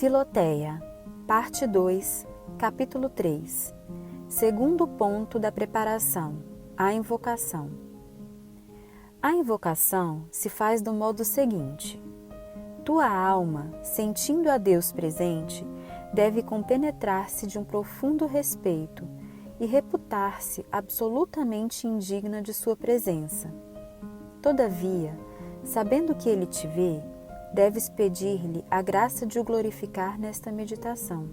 Filoteia, parte 2, capítulo 3. Segundo ponto da preparação, a invocação. A invocação se faz do modo seguinte: tua alma, sentindo a Deus presente, deve compenetrar-se de um profundo respeito e reputar-se absolutamente indigna de sua presença. Todavia, sabendo que Ele te vê, deves pedir-lhe a graça de o glorificar nesta meditação.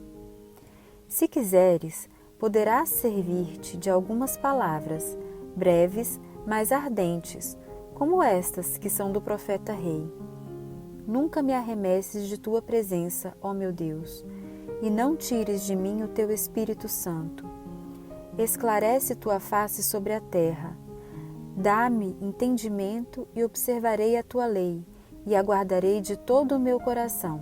Se quiseres, poderás servir-te de algumas palavras, breves, mas ardentes, como estas que são do profeta rei. Nunca me arremesses de tua presença, ó meu Deus, e não tires de mim o teu Espírito Santo. Esclarece tua face sobre a terra. Dá-me entendimento e observarei a tua lei, e aguardarei de todo o meu coração.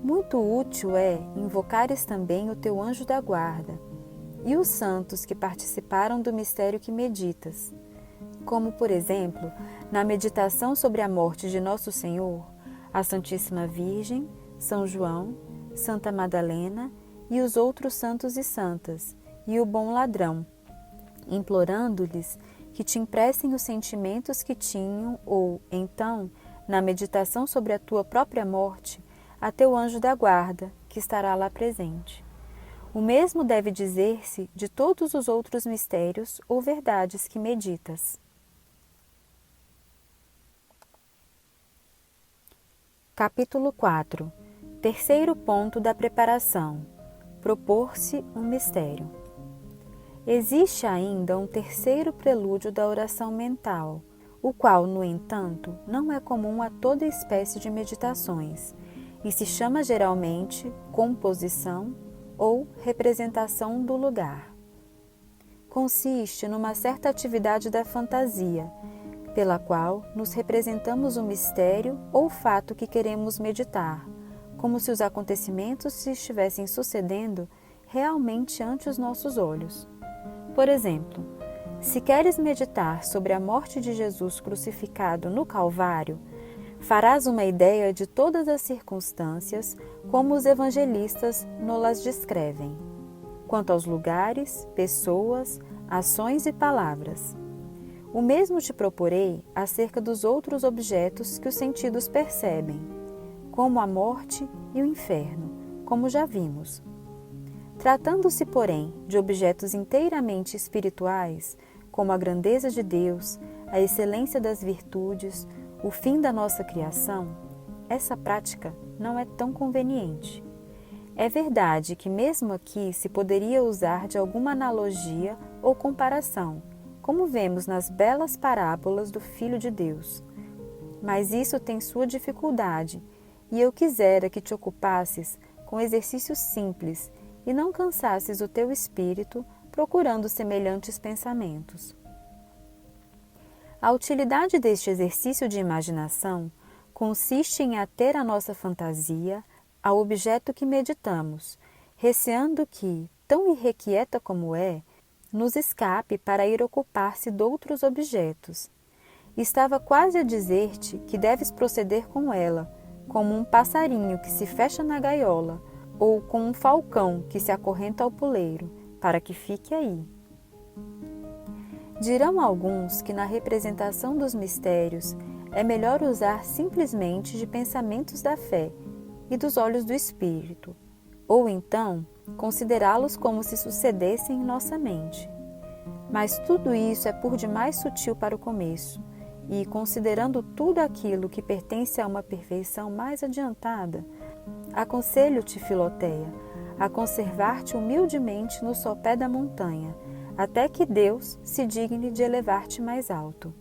Muito útil é invocares também o teu anjo da guarda e os santos que participaram do mistério que meditas, como, por exemplo, na meditação sobre a morte de Nosso Senhor, a Santíssima Virgem, São João, Santa Madalena e os outros santos e santas, e o bom ladrão, implorando-lhes que te emprestem os sentimentos que tinham ou, então, na meditação sobre a tua própria morte, a teu anjo da guarda, que estará lá presente. O mesmo deve dizer-se de todos os outros mistérios ou verdades que meditas. Capítulo 4. Terceiro ponto da preparação: propor-se um mistério. Existe ainda um terceiro prelúdio da oração mental, o qual, no entanto, não é comum a toda espécie de meditações, e se chama geralmente composição ou representação do lugar. Consiste numa certa atividade da fantasia, pela qual nos representamos o mistério ou fato que queremos meditar, como se os acontecimentos se estivessem sucedendo realmente ante os nossos olhos. Por exemplo, se queres meditar sobre a morte de Jesus crucificado no Calvário, farás uma ideia de todas as circunstâncias como os evangelistas nos descrevem, quanto aos lugares, pessoas, ações e palavras. O mesmo te proporei acerca dos outros objetos que os sentidos percebem, como a morte e o inferno, como já vimos. Tratando-se, porém, de objetos inteiramente espirituais, como a grandeza de Deus, a excelência das virtudes, o fim da nossa criação, essa prática não é tão conveniente. É verdade que mesmo aqui se poderia usar de alguma analogia ou comparação, como vemos nas belas parábolas do Filho de Deus. Mas isso tem sua dificuldade, e eu quisera que te ocupasses com exercícios simples e não cansasses o teu espírito procurando semelhantes pensamentos. A utilidade deste exercício de imaginação consiste em ater a nossa fantasia ao objeto que meditamos, receando que, tão irrequieta como é, nos escape para ir ocupar-se de outros objetos. Estava quase a dizer-te que deves proceder com ela, como um passarinho que se fecha na gaiola, ou com um falcão que se acorrenta ao puleiro, para que fique aí. Dirão alguns que na representação dos mistérios é melhor usar simplesmente de pensamentos da fé e dos olhos do Espírito, ou então considerá-los como se sucedessem em nossa mente. Mas tudo isso é por demais sutil para o começo, e, considerando tudo aquilo que pertence a uma perfeição mais adiantada, aconselho-te, Filoteia, a conservar-te humildemente no sopé da montanha, até que Deus se digne de elevar-te mais alto.